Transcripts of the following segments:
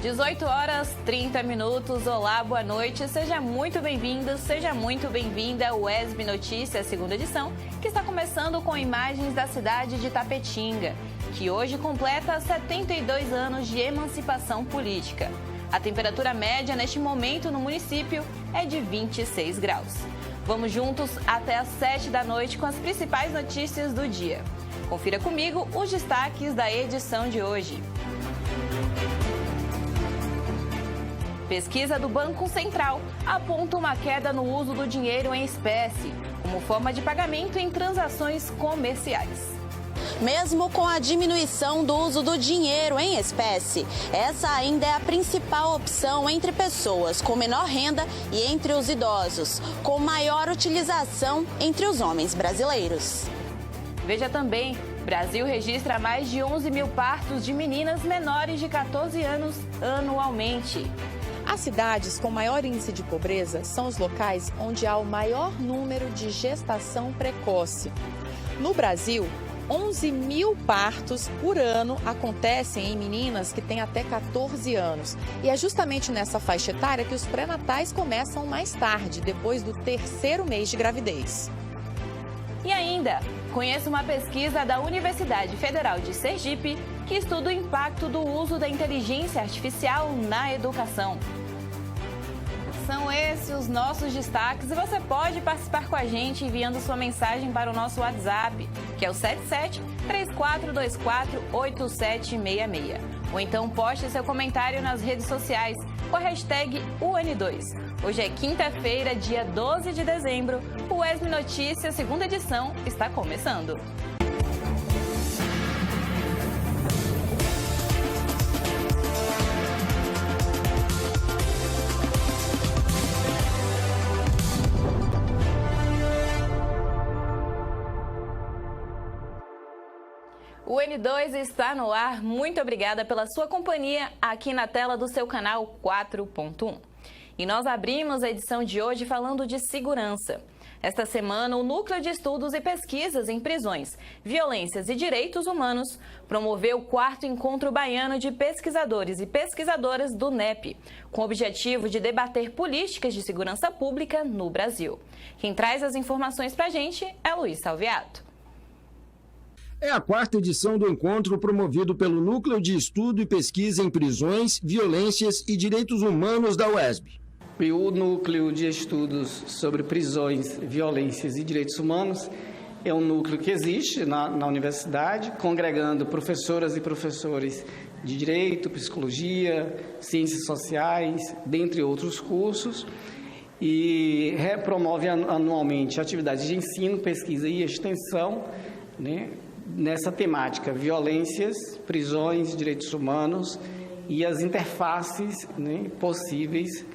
18 horas 30 minutos. Olá, boa noite. Seja muito bem-vindo, seja muito bem-vinda ao ESB Notícias, segunda edição, que está começando com imagens da cidade de Tapetinga, que hoje completa 72 anos de emancipação política. A temperatura média neste momento no município é de 26 graus. Vamos juntos até às 7 da noite com as principais notícias do dia. Confira comigo os destaques da edição de hoje. Pesquisa do Banco Central aponta uma queda no uso do dinheiro em espécie, como forma de pagamento em transações comerciais. Mesmo com a diminuição do uso do dinheiro em espécie, essa ainda é a principal opção entre pessoas com menor renda e entre os idosos, com maior utilização entre os homens brasileiros. Veja também, Brasil registra mais de 11 mil partos de meninas menores de 14 anos anualmente. As cidades com maior índice de pobreza são os locais onde há o maior número de gestação precoce. No Brasil, 11 mil partos por ano acontecem em meninas que têm até 14 anos. E é justamente nessa faixa etária que os pré-natais começam mais tarde, depois do 3º mês de gravidez. E ainda, conheça uma pesquisa da Universidade Federal de Sergipe que estuda o impacto do uso da inteligência artificial na educação. São esses os nossos destaques e você pode participar com a gente enviando sua mensagem para o nosso WhatsApp, que é o 77-3424-8766. Ou então poste seu comentário nas redes sociais com a hashtag UN2. Hoje é quinta-feira, dia 12 de dezembro. O ESB Notícias, segunda edição, está começando. O N2 está no ar. Muito obrigada pela sua companhia aqui na tela do seu canal 4.1. E nós abrimos a edição de hoje falando de segurança. Esta semana, o Núcleo de Estudos e Pesquisas em Prisões, Violências e Direitos Humanos promoveu o 4º Encontro Baiano de Pesquisadores e Pesquisadoras do NEP, com o objetivo de debater políticas de segurança pública no Brasil. Quem traz as informações para a gente é Luiz Salviato. É a 4ª edição do encontro promovido pelo Núcleo de Estudo e Pesquisa em Prisões, Violências e Direitos Humanos da UESB. E o Núcleo de Estudos sobre Prisões, Violências e Direitos Humanos é um núcleo que existe na universidade, congregando professoras e professores de Direito, Psicologia, Ciências Sociais, dentre outros cursos, e promove anualmente atividades de ensino, pesquisa e extensão, né, nessa temática, violências, prisões, direitos humanos e as interfaces, né, possíveis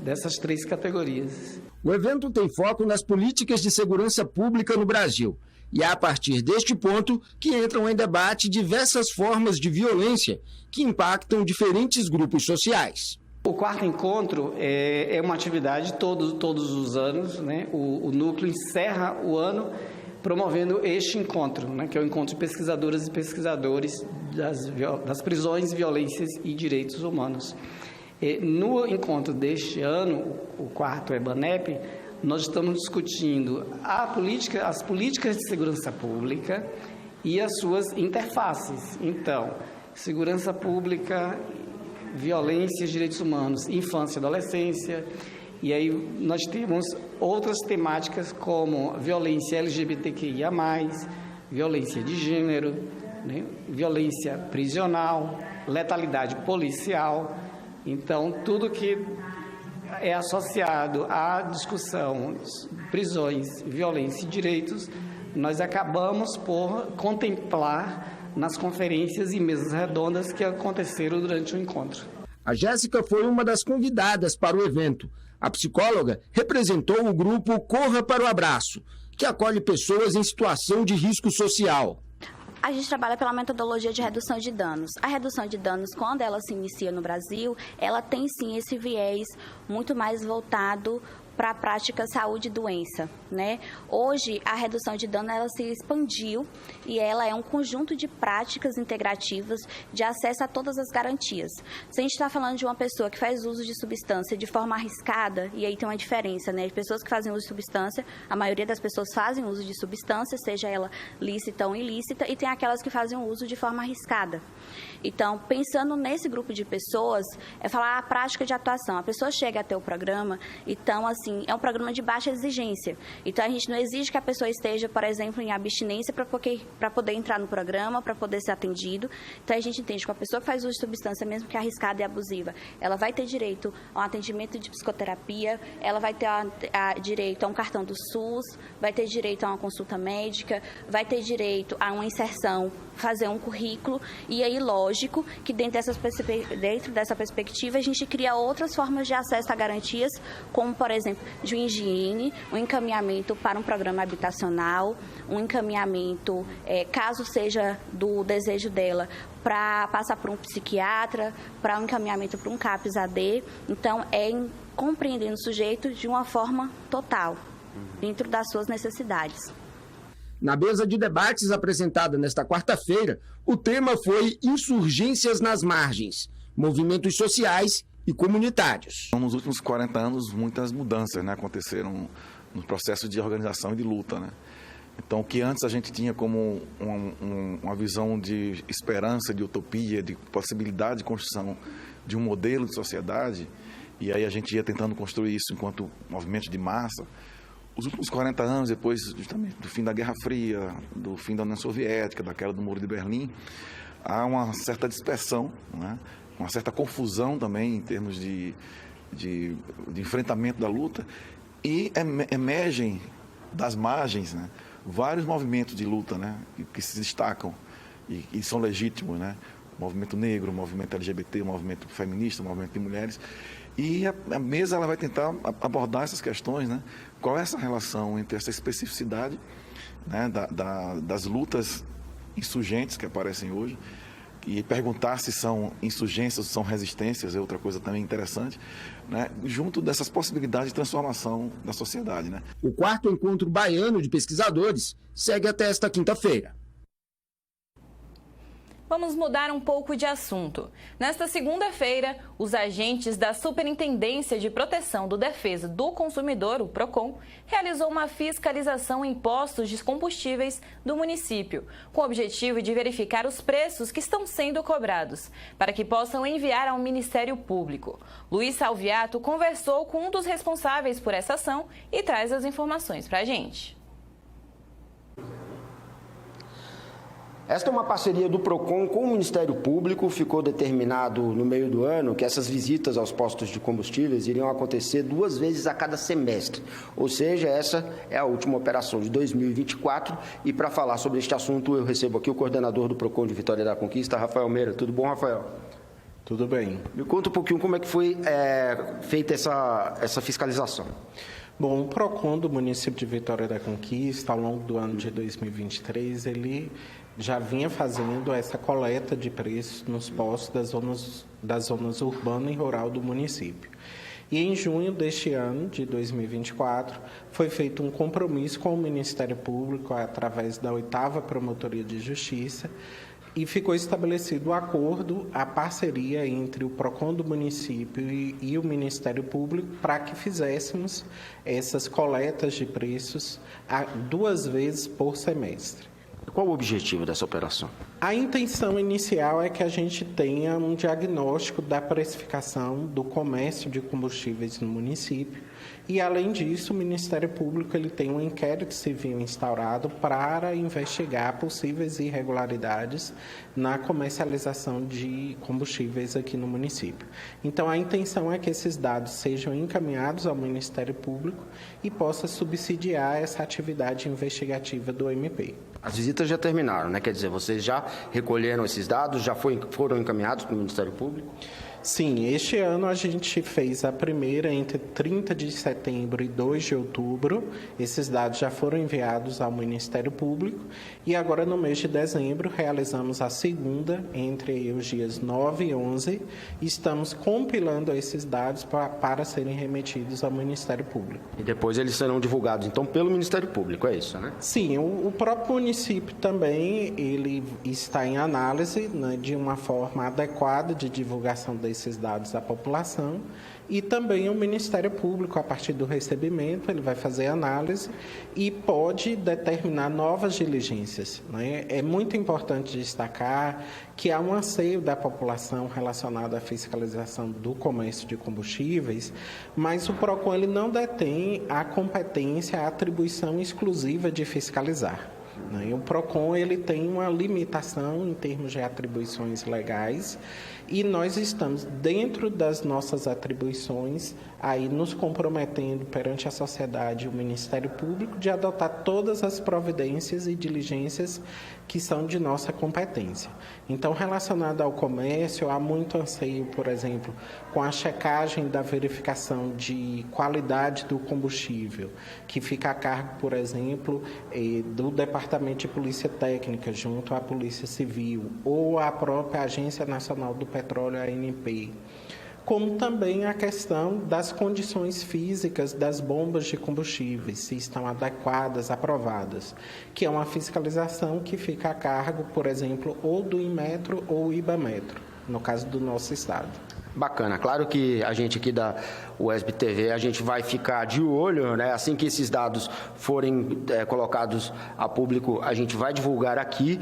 dessas 3 categorias. O evento tem foco nas políticas de segurança pública no Brasil. E é a partir deste ponto que entram em debate diversas formas de violência que impactam diferentes grupos sociais. O 4º encontro é uma atividade todos os anos, né? O núcleo encerra o ano promovendo este encontro, né, que é o encontro de pesquisadoras e pesquisadores das prisões, violências e direitos humanos. No encontro deste ano, o 4º EBANEP, nós estamos discutindo as políticas de segurança pública e as suas interfaces. Então, segurança pública, violências, direitos humanos, infância e adolescência. E aí nós temos outras temáticas como violência LGBTQIA+, violência de gênero, né, violência prisional, letalidade policial. Então, tudo que é associado à discussão prisões, violência e direitos, nós acabamos por contemplar nas conferências e mesas redondas que aconteceram durante o encontro. A Jéssica foi uma das convidadas para o evento. A psicóloga representou o grupo Corra para o Abraço, que acolhe pessoas em situação de risco social. A gente trabalha pela metodologia de redução de danos. A redução de danos, quando ela se inicia no Brasil, ela tem sim esse viés muito mais voltado para a prática saúde e doença, né? Hoje, a redução de dano ela se expandiu e ela é um conjunto de práticas integrativas de acesso a todas as garantias. Se a gente está falando de uma pessoa que faz uso de substância de forma arriscada, e aí tem uma diferença, né? Pessoas que fazem uso de substância, a maioria das pessoas fazem uso de substância, seja ela lícita ou ilícita, e tem aquelas que fazem uso de forma arriscada. Então, pensando nesse grupo de pessoas, é falar a prática de atuação. A pessoa chega até o programa, então, assim, é um programa de baixa exigência. Então, a gente não exige que a pessoa esteja, por exemplo, em abstinência para poder entrar no programa, para poder ser atendido. Então, a gente entende que a pessoa que faz uso de substância, mesmo que arriscada e abusiva, ela vai ter direito a um atendimento de psicoterapia, ela vai ter direito a um cartão do SUS, vai ter direito a uma consulta médica, vai ter direito a uma inserção, fazer um currículo, e aí, lógico, que dentro dessa perspectiva, a gente cria outras formas de acesso a garantias, como, por exemplo, de higiene, um encaminhamento para um programa habitacional, um encaminhamento, caso seja do desejo dela, para passar por um psiquiatra, para um encaminhamento para um CAPS-AD. Então, compreendendo o sujeito de uma forma total, dentro das suas necessidades. Na mesa de debates apresentada nesta quarta-feira, o tema foi Insurgências nas Margens, movimentos sociais e comunitários. Nos últimos 40 anos, muitas mudanças, né, aconteceram no processo de organização e de luta, né? Então, o que antes a gente tinha como uma visão de esperança, de utopia, de possibilidade de construção de um modelo de sociedade, e aí a gente ia tentando construir isso enquanto movimento de massa. Os últimos 40 anos, depois justamente do fim da Guerra Fria, do fim da União Soviética, da queda do Muro de Berlim, há uma certa dispersão, né? Uma certa confusão também em termos de enfrentamento da luta, e emergem das margens, né, vários movimentos de luta, né, que se destacam e são legítimos, né? O movimento negro, o movimento LGBT, o movimento feminista, o movimento de mulheres. E a mesa ela vai tentar abordar essas questões, né? Qual é essa relação entre essa especificidade, né, das lutas insurgentes que aparecem hoje, e perguntar se são insurgências ou são resistências, é outra coisa também interessante, né, junto dessas possibilidades de transformação da sociedade, né? O 4º Encontro Baiano de Pesquisadores segue até esta quinta-feira. Vamos mudar um pouco de assunto. Nesta segunda-feira, os agentes da Superintendência de Proteção do Defesa do Consumidor, o PROCON, realizou uma fiscalização em postos de combustíveis do município, com o objetivo de verificar os preços que estão sendo cobrados, para que possam enviar ao Ministério Público. Luiz Salviato conversou com um dos responsáveis por essa ação e traz as informações para a gente. Esta é uma parceria do PROCON com o Ministério Público. Ficou determinado no meio do ano que essas visitas aos postos de combustíveis iriam acontecer 2 vezes a cada semestre. Ou seja, essa é a última operação de 2024. E para falar sobre este assunto, eu recebo aqui o coordenador do PROCON de Vitória da Conquista, Rafael Meira. Tudo bom, Rafael? Tudo bem. Me conta um pouquinho como é que foi feita essa fiscalização. Bom, o PROCON do município de Vitória da Conquista, ao longo do ano de 2023, ele já vinha fazendo essa coleta de preços nos postos das zonas urbana e rural do município. E em junho deste ano, de 2024, foi feito um compromisso com o Ministério Público, através da 8ª Promotoria de Justiça, e ficou estabelecido o acordo, a parceria entre o PROCON do município e o Ministério Público para que fizéssemos essas coletas de preços 2 vezes por semestre. Qual o objetivo dessa operação? A intenção inicial é que a gente tenha um diagnóstico da precificação do comércio de combustíveis no município e, além disso, o Ministério Público ele tem um inquérito civil instaurado para investigar possíveis irregularidades na comercialização de combustíveis aqui no município. Então, a intenção é que esses dados sejam encaminhados ao Ministério Público e possa subsidiar essa atividade investigativa do MP. As visitas já terminaram, né? Quer dizer, vocês já recolheram esses dados, já foram encaminhados para o Ministério Público? Sim, este ano a gente fez a primeira entre 30 de setembro e 2 de outubro. Esses dados já foram enviados ao Ministério Público e agora no mês de dezembro realizamos a segunda entre os dias 9 e 11 e estamos compilando esses dados para serem remetidos ao Ministério Público. E depois eles serão divulgados, então, pelo Ministério Público, é isso, né? Sim, o próprio município também ele está em análise, né, de uma forma adequada de divulgação desses dados à população e também o Ministério Público, a partir do recebimento, ele vai fazer análise e pode determinar novas diligências, né? É muito importante destacar que há um anseio da população relacionado à fiscalização do comércio de combustíveis, mas o PROCON ele não detém a competência, a atribuição exclusiva de fiscalizar. O PROCON ele tem uma limitação em termos de atribuições legais e nós estamos, dentro das nossas atribuições, aí nos comprometendo perante a sociedade e o Ministério Público de adotar todas as providências e diligências que são de nossa competência. Então, relacionado ao comércio, há muito anseio, por exemplo, com a checagem da verificação de qualidade do combustível, que fica a cargo, por exemplo, do Departamento de Polícia Técnica, junto à Polícia Civil, ou à própria Agência Nacional do Petróleo, ANP. Como também a questão das condições físicas das bombas de combustíveis, se estão adequadas, aprovadas, que é uma fiscalização que fica a cargo, por exemplo, ou do Inmetro ou Ibametro, no caso do nosso estado. Bacana. Claro que a gente aqui da UESB TV, a gente vai ficar de olho, né? Assim que esses dados forem colocados a público, a gente vai divulgar aqui,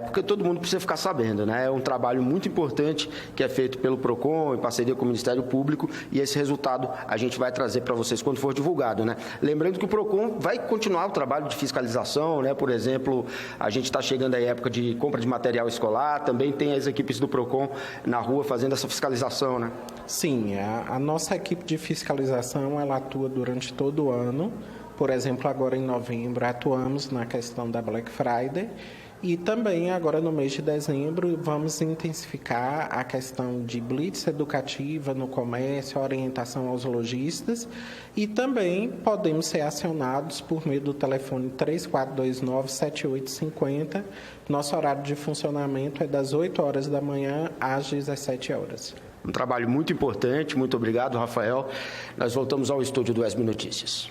porque todo mundo precisa ficar sabendo, né? É um trabalho muito importante que é feito pelo PROCON, em parceria com o Ministério Público, e esse resultado a gente vai trazer para vocês quando for divulgado, né? Lembrando que o PROCON vai continuar o trabalho de fiscalização, né? Por exemplo, a gente está chegando aí a época de compra de material escolar, também tem as equipes do PROCON na rua fazendo essa fiscalização, né? Sim, a nossa equipe de fiscalização ela atua durante todo o ano. Por exemplo, agora em novembro atuamos na questão da Black Friday e também agora no mês de dezembro vamos intensificar a questão de blitz educativa no comércio, orientação aos lojistas e também podemos ser acionados por meio do telefone 3429-7850. Nosso horário de funcionamento é das 8 horas da manhã às 17 horas. Um trabalho muito importante, muito obrigado, Rafael. Nós voltamos ao estúdio do UESB Notícias.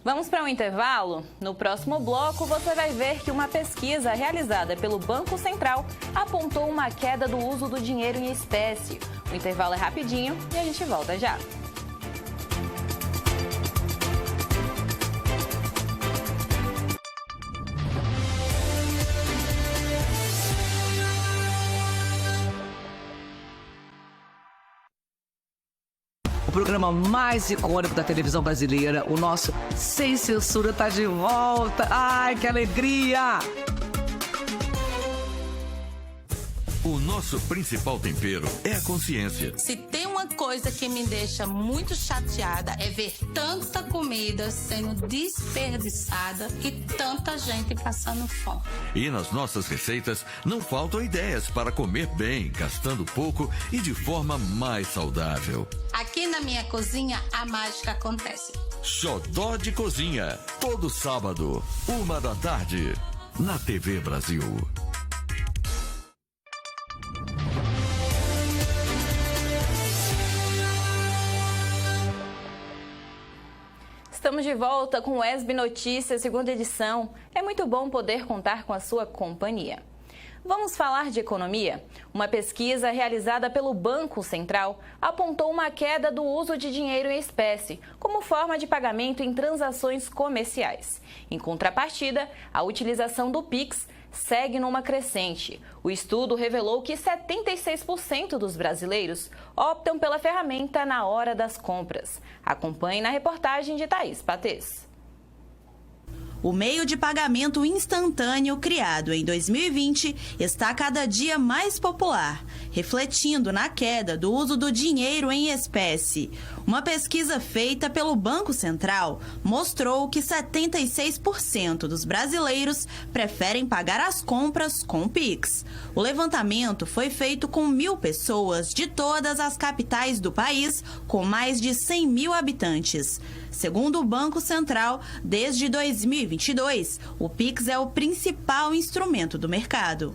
Vamos para um intervalo? No próximo bloco, você vai ver que uma pesquisa realizada pelo Banco Central apontou uma queda do uso do dinheiro em espécie. O intervalo é rapidinho e a gente volta já. O programa mais icônico da televisão brasileira, o nosso Sem Censura, tá de volta. Ai, que alegria! O nosso principal tempero é a consciência. Se tem uma coisa que me deixa muito chateada é ver tanta comida sendo desperdiçada e tanta gente passando fome. E nas nossas receitas não faltam ideias para comer bem, gastando pouco e de forma mais saudável. Aqui na minha cozinha a mágica acontece. Xodó de Cozinha, todo sábado, 13h, na TV Brasil. Estamos de volta com o UESB Notícias, segunda edição. É muito bom poder contar com a sua companhia. Vamos falar de economia? Uma pesquisa realizada pelo Banco Central apontou uma queda do uso de dinheiro em espécie como forma de pagamento em transações comerciais. Em contrapartida, a utilização do Pix segue numa crescente. O estudo revelou que 76% dos brasileiros optam pela ferramenta na hora das compras. Acompanhe na reportagem de Thaís Patês. O meio de pagamento instantâneo criado em 2020 está cada dia mais popular refletindo na queda do uso do dinheiro em espécie. Uma pesquisa feita pelo Banco Central mostrou que 76% dos brasileiros preferem pagar as compras com Pix. O levantamento foi feito com 1.000 pessoas de todas as capitais do país, com mais de 100 mil habitantes. Segundo o Banco Central, desde 2022, o Pix é o principal instrumento do mercado.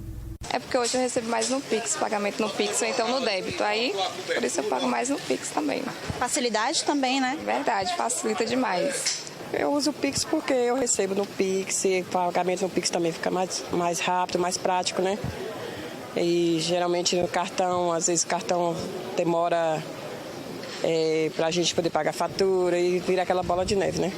É porque hoje eu recebo mais no Pix, pagamento no Pix ou então no débito. Aí, por isso eu pago mais no Pix também. Facilidade também, né? Verdade, facilita demais. Eu uso o Pix porque eu recebo no Pix e pagamento no Pix também fica mais rápido, mais prático, né? E geralmente no cartão, às vezes o cartão demora para a gente poder pagar a fatura e vira aquela bola de neve, né?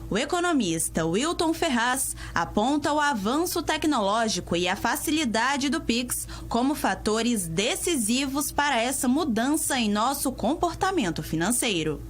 O economista Wilton Ferraz aponta o avanço tecnológico e a facilidade do Pix como fatores decisivos para essa mudança em nosso comportamento financeiro.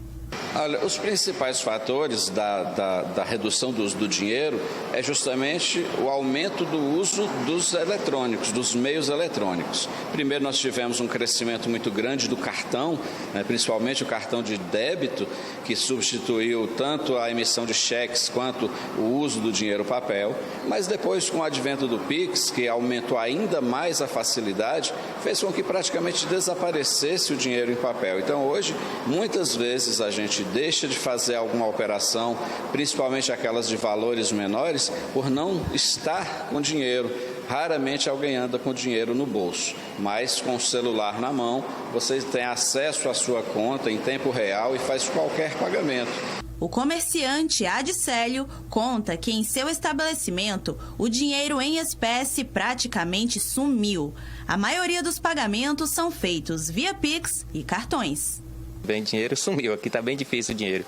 Olha, os principais fatores da redução do uso do dinheiro é justamente o aumento do uso dos eletrônicos, dos meios eletrônicos. Primeiro, nós tivemos um crescimento muito grande do cartão, né, principalmente o cartão de débito, que substituiu tanto a emissão de cheques quanto o uso do dinheiro papel. Mas depois, com o advento do Pix, que aumentou ainda mais a facilidade, fez com que praticamente desaparecesse o dinheiro em papel. Então, hoje, muitas vezes a gente deixa de fazer alguma operação, principalmente aquelas de valores menores, por não estar com dinheiro. Raramente alguém anda com dinheiro no bolso, mas com o celular na mão, você tem acesso à sua conta em tempo real e faz qualquer pagamento. O comerciante Adicélio conta que em seu estabelecimento o dinheiro em espécie praticamente sumiu. A maioria dos pagamentos são feitos via Pix e cartões. Bem, dinheiro sumiu, aqui está bem difícil o dinheiro.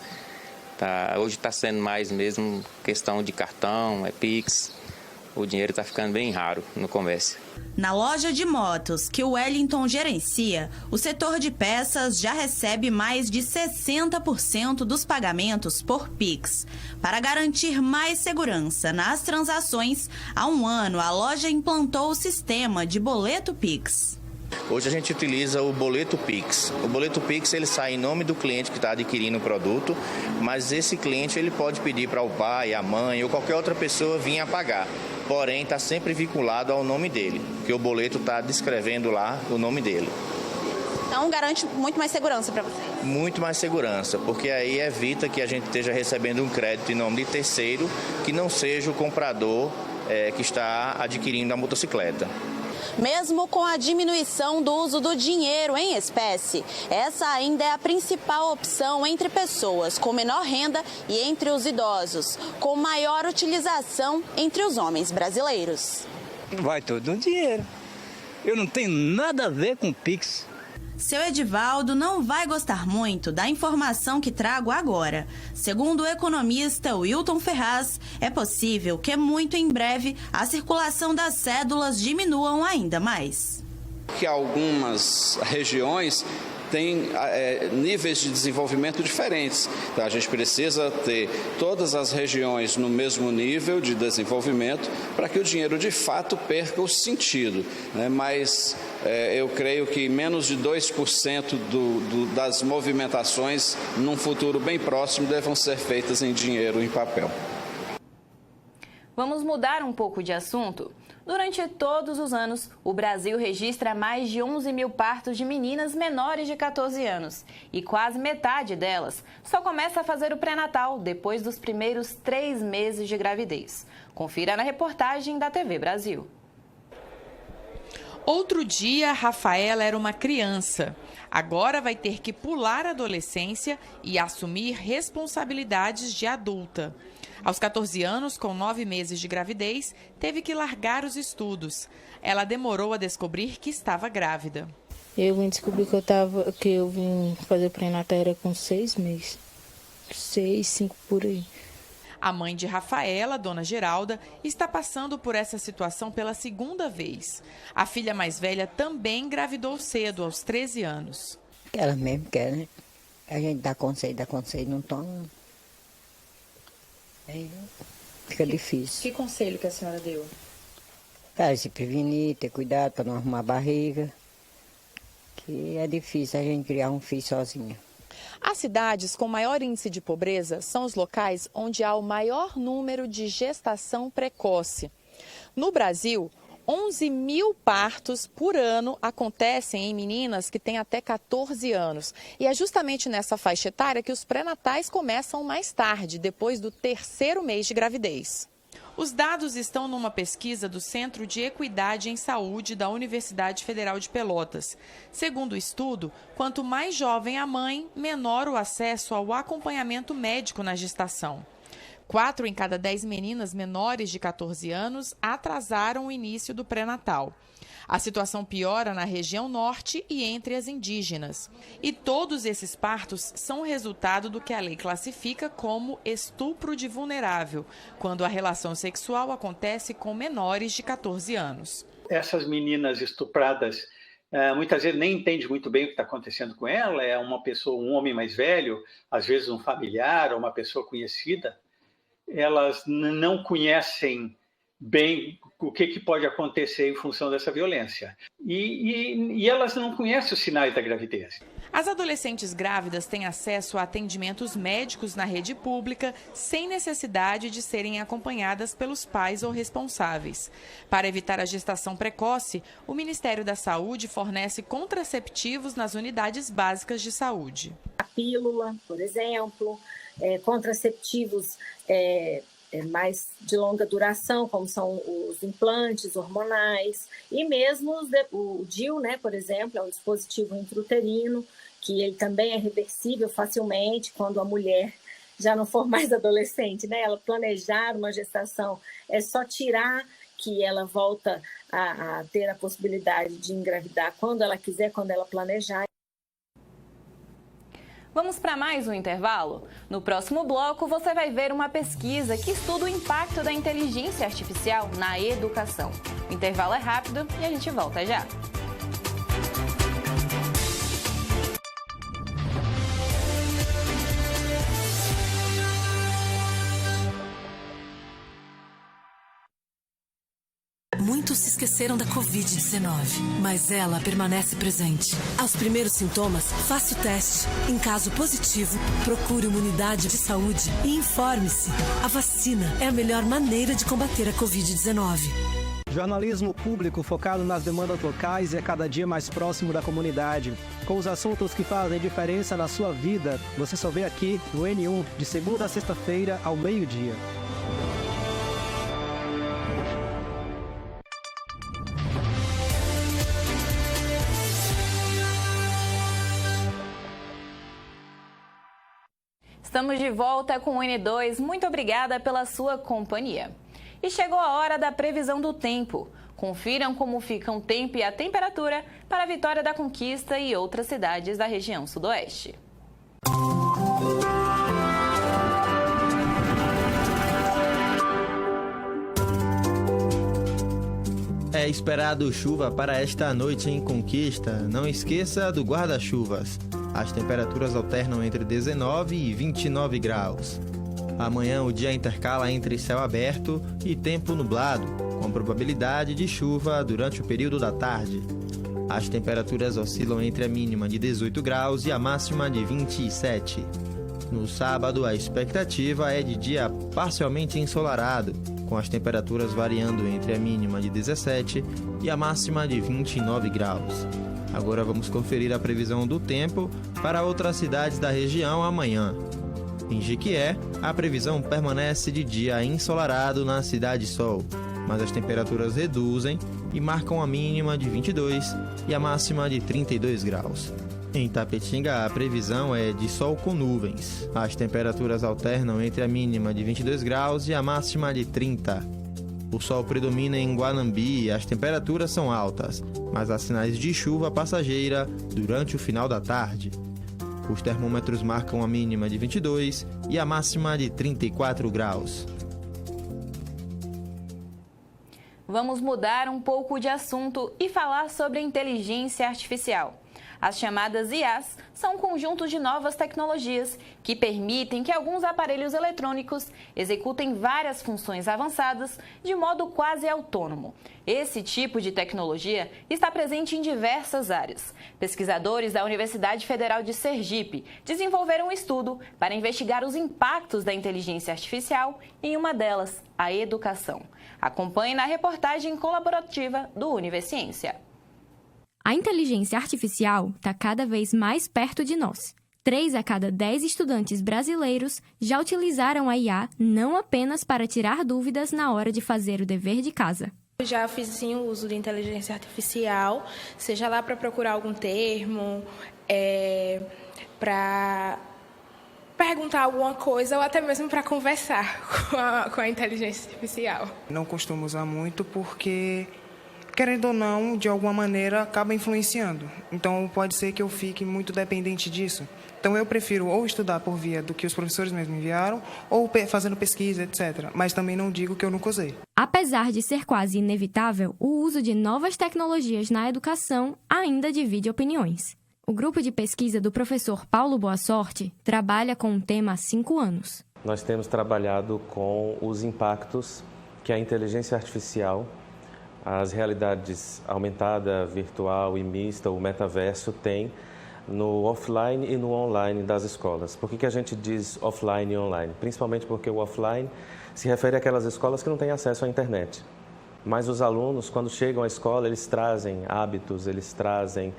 Hoje está sendo mais mesmo questão de cartão, Pix. O dinheiro está ficando bem raro no comércio. Na loja de motos que o Wellington gerencia, o setor de peças já recebe mais de 60% dos pagamentos por Pix. Para garantir mais segurança nas transações, há um ano a loja implantou o sistema de boleto Pix. Hoje a gente utiliza o boleto Pix. O boleto Pix ele sai em nome do cliente que está adquirindo o produto, mas esse cliente ele pode pedir para o pai, a mãe ou qualquer outra pessoa vir a pagar. Porém, está sempre vinculado ao nome dele, porque o boleto está descrevendo lá o nome dele. Então garante muito mais segurança para vocês? Muito mais segurança, porque aí evita que a gente esteja recebendo um crédito em nome de terceiro que não seja o comprador que está adquirindo a motocicleta. Mesmo com a diminuição do uso do dinheiro em espécie, essa ainda é a principal opção entre pessoas com menor renda e entre os idosos, com maior utilização entre os homens brasileiros. Vai todo o dinheiro. Eu não tenho nada a ver com Pix. Seu Edivaldo não vai gostar muito da informação que trago agora. Segundo o economista Wilton Ferraz, é possível que muito em breve a circulação das cédulas diminuam ainda mais. Que algumas regiões têm níveis de desenvolvimento diferentes. Então, a gente precisa ter todas as regiões no mesmo nível de desenvolvimento para que o dinheiro de fato perca o sentido, né? Mas eu creio que menos de 2% das movimentações num futuro bem próximo devam ser feitas em dinheiro em papel. Vamos mudar um pouco de assunto? Durante todos os anos, o Brasil registra mais de 11 mil partos de meninas menores de 14 anos. E quase metade delas só começa a fazer o pré-natal depois dos primeiros 3 meses de gravidez. Confira na reportagem da TV Brasil. Outro dia, Rafaela era uma criança. Agora vai ter que pular a adolescência e assumir responsabilidades de adulta. Aos 14 anos, com 9 meses de gravidez, teve que largar os estudos. Ela demorou a descobrir que estava grávida. Eu vim descobrir que eu vim fazer pré-natal com 6 meses. 6, 5 por aí. A mãe de Rafaela, dona Geralda, está passando por essa situação pela segunda vez. A filha mais velha também engravidou cedo, aos 13 anos. Ela mesmo quer, né? A gente dá conselho, não toma. Fica difícil. Que conselho que a senhora deu? Cara, se prevenir, ter cuidado para não arrumar barriga. E é difícil a gente criar um filho sozinha. As cidades com maior índice de pobreza são os locais onde há o maior número de gestação precoce. No Brasil, 11 mil partos por ano acontecem em meninas que têm até 14 anos. E é justamente nessa faixa etária que os pré-natais começam mais tarde, depois do 3º mês de gravidez. Os dados estão numa pesquisa do Centro de Equidade em Saúde da Universidade Federal de Pelotas. Segundo o estudo, quanto mais jovem a mãe, menor o acesso ao acompanhamento médico na gestação. 4 em cada 10 meninas menores de 14 anos atrasaram o início do pré-natal. A situação piora na região norte e entre as indígenas. E todos esses partos são resultado do que a lei classifica como estupro de vulnerável, quando a relação sexual acontece com menores de 14 anos. Essas meninas estupradas, muitas vezes nem entende muito bem o que está acontecendo com ela, é uma pessoa, um homem mais velho, às vezes um familiar ou uma pessoa conhecida. Elas não conhecem bem o que pode acontecer em função dessa violência. E elas não conhecem os sinais da gravidez. As adolescentes grávidas têm acesso a atendimentos médicos na rede pública sem necessidade de serem acompanhadas pelos pais ou responsáveis. Para evitar a gestação precoce, o Ministério da Saúde fornece contraceptivos nas unidades básicas de saúde. A pílula, por exemplo, contraceptivos mais de longa duração, como são os implantes hormonais, e mesmo o DIU, né, por exemplo, é um dispositivo intrauterino, que ele também é reversível facilmente quando a mulher já não for mais adolescente, né? Ela planejar uma gestação, é só tirar que ela volta a ter a possibilidade de engravidar quando ela quiser, quando ela planejar. Vamos para mais um intervalo? No próximo bloco, você vai ver uma pesquisa que estuda o impacto da inteligência artificial na educação. O intervalo é rápido e a gente volta já. Muitos se esqueceram da Covid-19, mas ela permanece presente. Aos primeiros sintomas, faça o teste. Em caso positivo, procure uma unidade de saúde e informe-se. A vacina é a melhor maneira de combater a Covid-19. Jornalismo público focado nas demandas locais e a cada dia mais próximo da comunidade. Com os assuntos que fazem diferença na sua vida, você só vê aqui no N1, de segunda a sexta-feira, ao meio-dia. Estamos de volta com o N2. Muito obrigada pela sua companhia. E chegou a hora da previsão do tempo. Confiram como ficam o tempo e a temperatura para a Vitória da Conquista e outras cidades da região sudoeste. É esperado chuva para esta noite em Conquista. Não esqueça do guarda-chuvas. As temperaturas alternam entre 19 e 29 graus. Amanhã o dia intercala entre céu aberto e tempo nublado, com probabilidade de chuva durante o período da tarde. As temperaturas oscilam entre a mínima de 18 graus e a máxima de 27. No sábado, a expectativa é de dia parcialmente ensolarado, com as temperaturas variando entre a mínima de 17 e a máxima de 29 graus. Agora vamos conferir a previsão do tempo para outras cidades da região amanhã. Em Jequié, a previsão permanece de dia ensolarado na Cidade Sol, mas as temperaturas reduzem e marcam a mínima de 22 e a máxima de 32 graus. Em Tapetinga, a previsão é de sol com nuvens. As temperaturas alternam entre a mínima de 22 graus e a máxima de 30. O sol predomina em Guanambi e as temperaturas são altas, mas há sinais de chuva passageira durante o final da tarde. Os termômetros marcam a mínima de 22 e a máxima de 34 graus. Vamos mudar um pouco de assunto e falar sobre a inteligência artificial. As chamadas IAs são um conjunto de novas tecnologias que permitem que alguns aparelhos eletrônicos executem várias funções avançadas de modo quase autônomo. Esse tipo de tecnologia está presente em diversas áreas. Pesquisadores da Universidade Federal de Sergipe desenvolveram um estudo para investigar os impactos da inteligência artificial em uma delas, a educação. Acompanhe na reportagem colaborativa do Univerciência. A inteligência artificial está cada vez mais perto de nós. 3 a cada 10 estudantes brasileiros já utilizaram a IA não apenas para tirar dúvidas na hora de fazer o dever de casa. Eu já fiz sim o uso de inteligência artificial, seja lá para procurar algum termo, para perguntar alguma coisa ou até mesmo para conversar com a inteligência artificial. Não costumo usar muito porque, querendo ou não, de alguma maneira acaba influenciando. Então pode ser que eu fique muito dependente disso. Então eu prefiro ou estudar por via do que os professores mesmo enviaram ou fazendo pesquisa, etc. Mas também não digo que eu nunca usei. Apesar de ser quase inevitável, o uso de novas tecnologias na educação ainda divide opiniões. O grupo de pesquisa do professor Paulo Boa Sorte trabalha com o tema há 5 anos. Nós temos trabalhado com os impactos que a inteligência artificial, as realidades aumentada, virtual e mista, o metaverso, tem no offline e no online das escolas. Por que a gente diz offline e online? Principalmente porque o offline se refere àquelas escolas que não têm acesso à internet. Mas os alunos, quando chegam à escola, eles trazem hábitos, eles trazem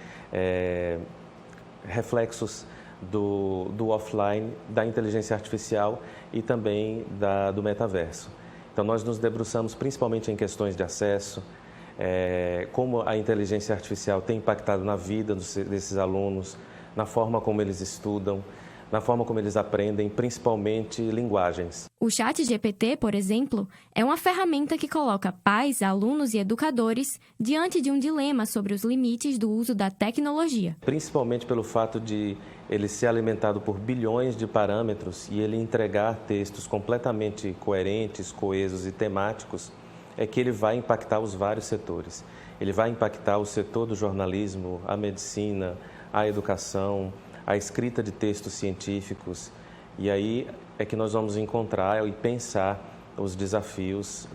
reflexos do offline, da inteligência artificial e também do metaverso. Então, nós nos debruçamos principalmente em questões de acesso, como a inteligência artificial tem impactado na vida desses alunos, na forma como eles estudam, na forma como eles aprendem, principalmente linguagens. O ChatGPT, por exemplo, é uma ferramenta que coloca pais, alunos e educadores diante de um dilema sobre os limites do uso da tecnologia. Principalmente pelo fato de ele ser alimentado por bilhões de parâmetros e ele entregar textos completamente coerentes, coesos e temáticos, é que ele vai impactar os vários setores. Ele vai impactar o setor do jornalismo, a medicina, a educação, a escrita de textos científicos. E aí é que nós vamos encontrar e pensar os desafios,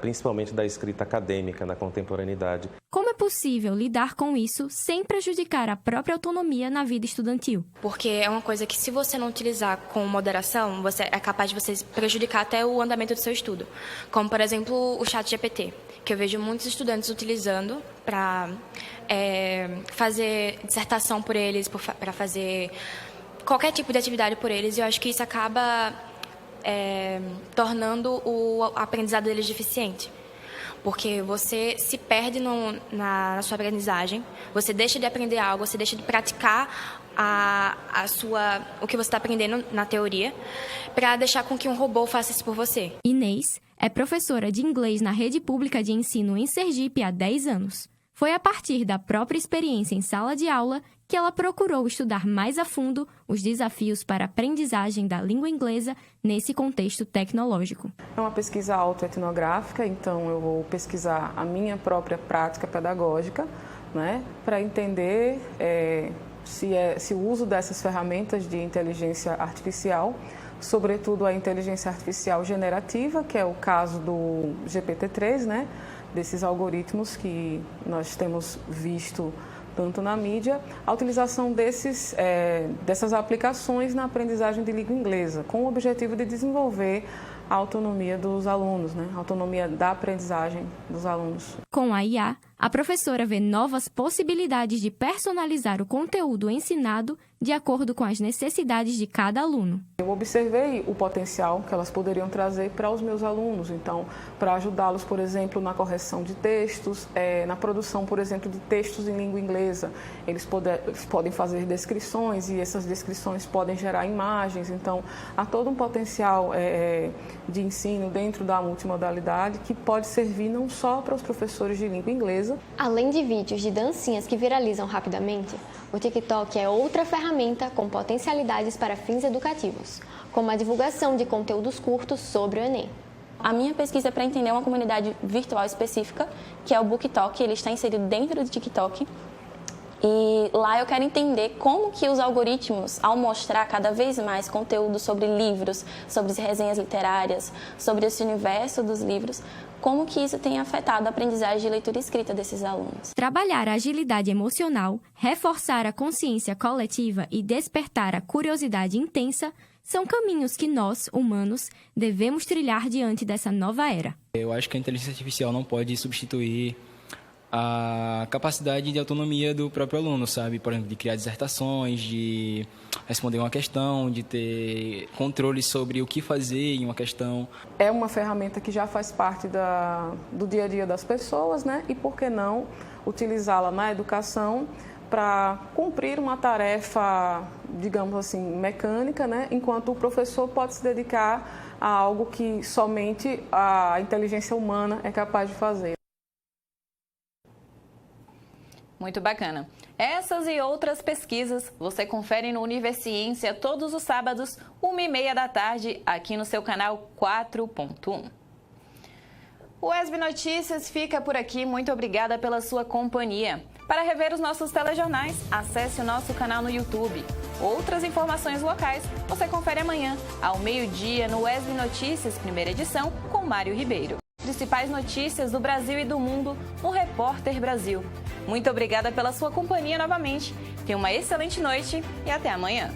principalmente da escrita acadêmica na contemporaneidade. Como é possível lidar com isso sem prejudicar a própria autonomia na vida estudantil? Porque é uma coisa que, se você não utilizar com moderação, você é capaz de você prejudicar até o andamento do seu estudo. Como, por exemplo, o ChatGPT, que eu vejo muitos estudantes utilizando para fazer dissertação por eles, para fazer qualquer tipo de atividade por eles. E eu acho que isso acaba tornando o aprendizado deles deficiente. Porque você se perde na sua aprendizagem, você deixa de aprender algo, você deixa de praticar o que você está aprendendo na teoria, para deixar com que um robô faça isso por você. Inês é professora de inglês na rede pública de ensino em Sergipe há 10 anos. Foi a partir da própria experiência em sala de aula que ela procurou estudar mais a fundo os desafios para a aprendizagem da língua inglesa nesse contexto tecnológico. É uma pesquisa autoetnográfica, então eu vou pesquisar a própria prática pedagógica, né, para entender se o uso dessas ferramentas de inteligência artificial, sobretudo a inteligência artificial generativa, que é o caso do GPT-3, né, desses algoritmos que nós temos visto tanto na mídia, a utilização dessas aplicações na aprendizagem de língua inglesa, com o objetivo de desenvolver a autonomia dos alunos, né? A autonomia da aprendizagem dos alunos. Com a IA, a professora vê novas possibilidades de personalizar o conteúdo ensinado de acordo com as necessidades de cada aluno. Eu observei o potencial que elas poderiam trazer para os meus alunos, então, para ajudá-los, por exemplo, na correção de textos, na produção, por exemplo, de textos em língua inglesa. Eles podem fazer descrições e essas descrições podem gerar imagens, então, há todo um potencial de ensino dentro da multimodalidade que pode servir não só para os professores de língua inglesa. Além de vídeos de dancinhas que viralizam rapidamente, o TikTok é outra ferramenta com potencialidades para fins educativos, como a divulgação de conteúdos curtos sobre o Enem. A minha pesquisa é para entender uma comunidade virtual específica, que é o BookTok. Ele está inserido dentro do TikTok. E lá eu quero entender como que os algoritmos, ao mostrar cada vez mais conteúdo sobre livros, sobre resenhas literárias, sobre esse universo dos livros, como que isso tem afetado a aprendizagem de leitura e escrita desses alunos. Trabalhar a agilidade emocional, reforçar a consciência coletiva e despertar a curiosidade intensa são caminhos que nós, humanos, devemos trilhar diante dessa nova era. Eu acho que a inteligência artificial não pode substituir a capacidade de autonomia do próprio aluno, sabe? Por exemplo, de criar dissertações, de responder uma questão, de ter controle sobre o que fazer em uma questão. É uma ferramenta que já faz parte do dia a dia das pessoas, né? E por que não utilizá-la na educação para cumprir uma tarefa, digamos assim, mecânica, né? Enquanto o professor pode se dedicar a algo que somente a inteligência humana é capaz de fazer. Muito bacana. Essas e outras pesquisas você confere no Universiciência todos os sábados, 1h30 da tarde, aqui no seu canal 4.1. O ESB Notícias fica por aqui. Muito obrigada pela sua companhia. Para rever os nossos telejornais, acesse o nosso canal no YouTube. Outras informações locais você confere amanhã, ao meio-dia, no ESB Notícias, primeira edição, com Mário Ribeiro. Principais notícias do Brasil e do mundo no Repórter Brasil. Muito obrigada pela sua companhia novamente. Tenha uma excelente noite e até amanhã.